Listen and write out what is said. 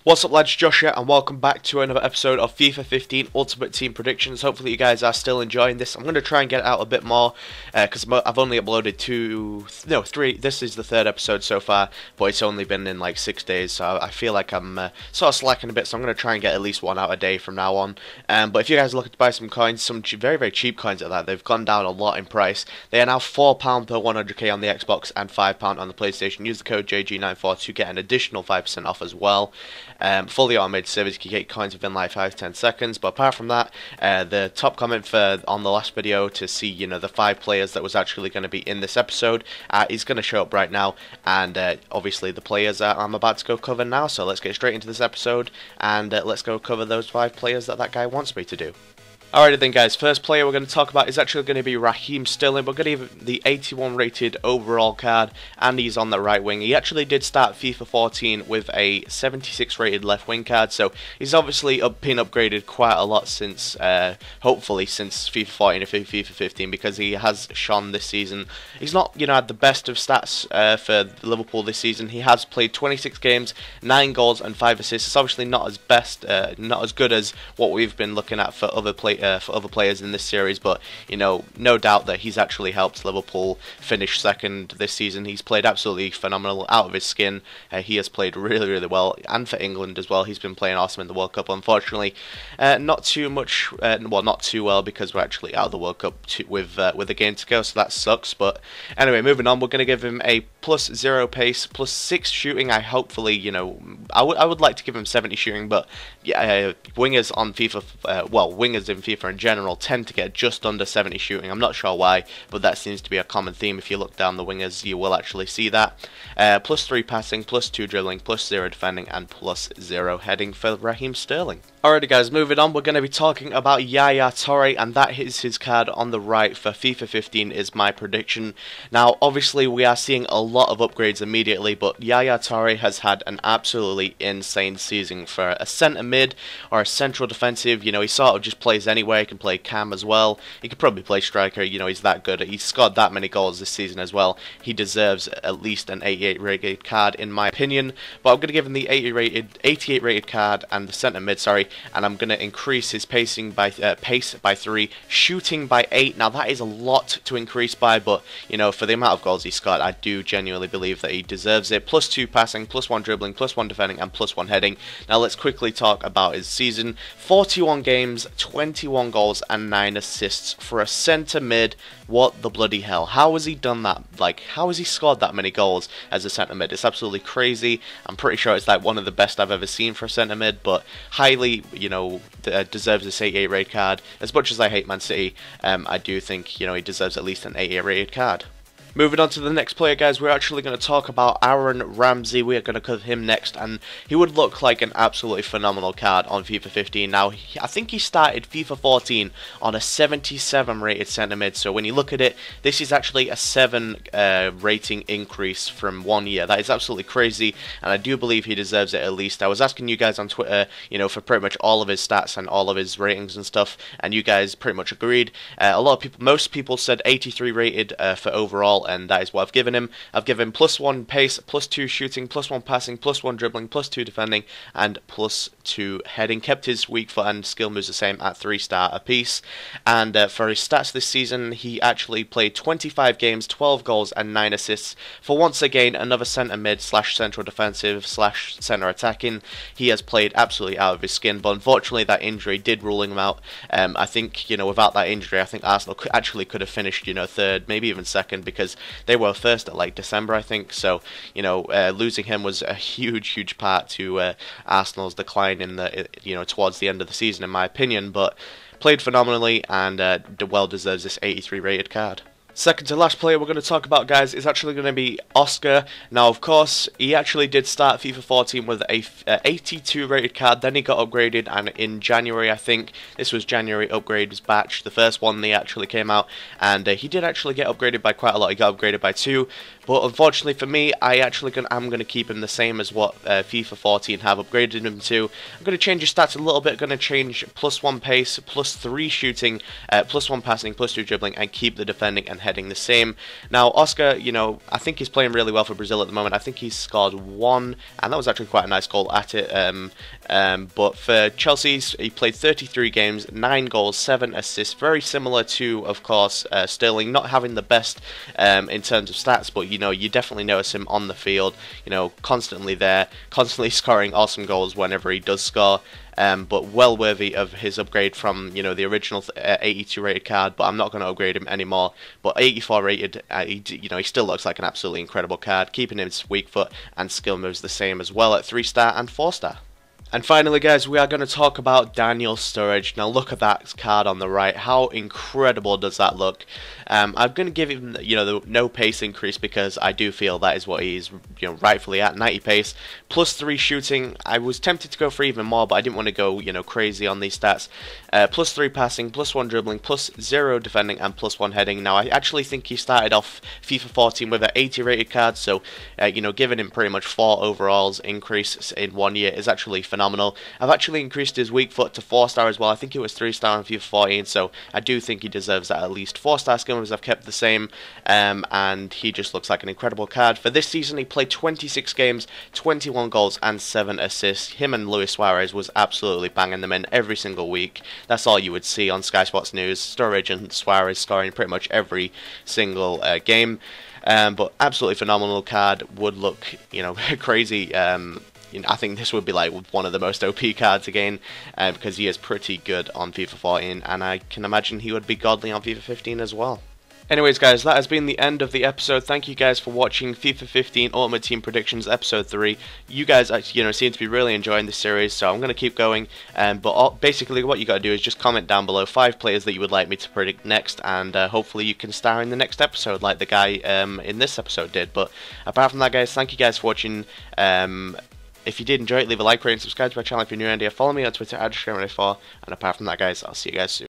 What's up lads, Josh here, and welcome back to another episode of FIFA 15 Ultimate Team Predictions. Hopefully you guys are still enjoying this. I'm going to try and get it out a bit more, because I've only uploaded three, this is the third episode so far, but it's only been in like 6 days, so I feel like I'm sort of slacking a bit, so I'm going to try and get at least one out a day from now on. But if you guys are looking to buy some coins, some very, very cheap coins at that, they've gone down a lot in price. They are now £4 per 100k on the Xbox and £5 on the PlayStation. Use the code JG94 to get an additional 5% off as well. Fully automated service, you can get coins within like 5-10 seconds. But apart from that, the top comment on the last video to see the 5 players that was actually going to be in this episode is going to show up right now, and obviously the players I'm about to go cover now. So let's get straight into this episode and let's go cover those 5 players that guy wants me to do. Alrighty then guys, first player we're going to talk about is actually going to be Raheem Sterling. We're going to give the 81 rated overall card, and he's on the right wing. He actually did start FIFA 14 with a 76 rated left wing card, so he's obviously been upgraded quite a lot since, hopefully since FIFA 14 and FIFA 15, because he has shone this season. He's not, had the best of stats for Liverpool this season. He has played 26 games, 9 goals and 5 assists. It's obviously not as good as what we've been looking at for other players in this series, but no doubt that he's actually helped Liverpool finish second this season. He's played absolutely phenomenal, out of his skin. He has played really, really well, and for England as well. He's been playing awesome in the World Cup. Unfortunately, not too much, well, not too well, because we're actually out of the World Cup with a game to go, so that sucks. But anyway, moving on, we're going to give him a +0 pace, +6 shooting. I would like to give him 70 shooting, but yeah, wingers on FIFA, wingers in FIFA in general tend to get just under 70 shooting. I'm not sure why, but that seems to be a common theme. If you look down the wingers, you will actually see that. +3 passing, +2 dribbling, +0 defending, and +0 heading for Raheem Sterling. Alrighty guys, moving on, we're going to be talking about Yaya Touré, and that is his card on the right for FIFA 15 is my prediction. Now, obviously, we are seeing a lot of upgrades immediately, but Yaya Touré has had an absolutely insane season for a centre mid or a central defensive. He sort of just plays anywhere. He can play cam as well. He could probably play striker. He's that good. He's scored that many goals this season as well. He deserves at least an 88 rated card in my opinion. But I'm going to give him the 88 rated card and the centre mid, and I'm going to increase his pace by 3, shooting by 8. Now that is a lot to increase by, but for the amount of goals he scored, I do genuinely believe that he deserves it. +2 passing, +1 dribbling, +1 defending, and +1 heading. Now let's quickly talk about his season. 41 games, 21 goals and 9 assists for a centre mid. What the bloody hell? How has he done that? How has he scored that many goals as a centre mid? It's absolutely crazy. I'm pretty sure it's like one of the best I've ever seen for a centre mid, but highly, deserves this 88 rated card. As much as I hate Man City, I do think, he deserves at least an 88 rated card. Moving on to the next player, guys, we're actually going to talk about Ramsey. We are going to cover him next, and he would look like an absolutely phenomenal card on FIFA 15. Now, I think he started FIFA 14 on a 77 rated centre mid, so when you look at it, this is actually a 7 rating increase from 1 year. That is absolutely crazy, and I do believe he deserves it at least. I was asking you guys on Twitter, for pretty much all of his stats and all of his ratings and stuff, and you guys pretty much agreed. Most people said 83 rated for overall, and that is what I've given him. I've given him +1 pace, +2 shooting, +1 passing, +1 dribbling, +2 defending, and +2 heading. Kept his weak foot and skill moves the same at 3-star apiece. And for his stats this season, he actually played 25 games, 12 goals, and 9 assists for, once again, another centre mid / central defensive / centre attacking. He has played absolutely out of his skin, but unfortunately that injury did rule him out. I think, without that injury, I think Arsenal could have finished, third, maybe even second, because they were first at like December, I think. So losing him was a huge part to Arsenal's decline in the towards the end of the season, in my opinion. But played phenomenally, and well deserves this 83 rated card. Second to last player we're going to talk about, guys, is actually going to be Oscar. Now, of course, he actually did start FIFA 14 with a 82 rated card, then he got upgraded, and in January, I think, this was January upgrades batch, the first one they actually came out, and he did actually get upgraded by quite a lot. He got upgraded by 2, but unfortunately for me, I'm going to keep him the same as what FIFA 14 have upgraded him to. I'm going to change his stats a little bit, going to change +1 pace, +3 shooting, +1 passing, +2 dribbling, and keep the defending and heading the same. Now, Oscar, you know, I think he's playing really well for Brazil at the moment. I think he's scored one, and that was actually quite a nice goal at it. But for Chelsea, he played 33 games, 9 goals, 7 assists. Very similar to, of course, Sterling, not having the best in terms of stats, but, you know, you definitely notice him on the field, you know, constantly there, constantly scoring awesome goals whenever he does score. But well worthy of his upgrade from, you know, the original 82 rated card. But I'm not going to upgrade him anymore. But 84 rated, you know, he still looks like an absolutely incredible card. Keeping his weak foot and skill moves the same as well at 3-star and 4-star. And finally, guys, we are going to talk about Daniel Sturridge. Now, look at that card on the right. How incredible does that look? I'm going to give him, you know, the no pace increase because I do feel that is what he's, you know, rightfully at, 90 pace. +3 shooting. I was tempted to go for even more, but I didn't want to go, you know, crazy on these stats. +3 passing, +1 dribbling, +0 defending, and +1 heading. Now, I actually think he started off FIFA 14 with an 80 rated card, so, you know, giving him pretty much 4 overalls increase in 1 year is actually phenomenal. I've actually increased his weak foot to 4-star as well. I think it was 3-star on FIFA 14, so I do think he deserves that at least 4-star skill moves I've kept the same, and he just looks like an incredible card. For this season, he played 26 games, 21 goals, and 7 assists. Him and Luis Suarez was absolutely banging them in every single week. That's all you would see on Sky Sports News. Sturridge and Suarez scoring pretty much every single game. But absolutely phenomenal card. Would look, you know, crazy. You know, I think this would be like one of the most OP cards again, because he is pretty good on FIFA 14, and I can imagine he would be godly on FIFA 15 as well. Anyways, guys, that has been the end of the episode. Thank you guys for watching FIFA 15 Ultimate Team Predictions Episode 3. You guys, you know, seem to be really enjoying this series, so I'm going to keep going. But basically, what you got to do is just comment down below 5 players that you would like me to predict next, and hopefully you can star in the next episode, like the guy in this episode did. But apart from that, guys, thank you guys for watching. If you did enjoy it, leave a like, rate, and subscribe to my channel if you're new around here. Follow me on Twitter at @JackRaymond84. And apart from that, guys, I'll see you guys soon.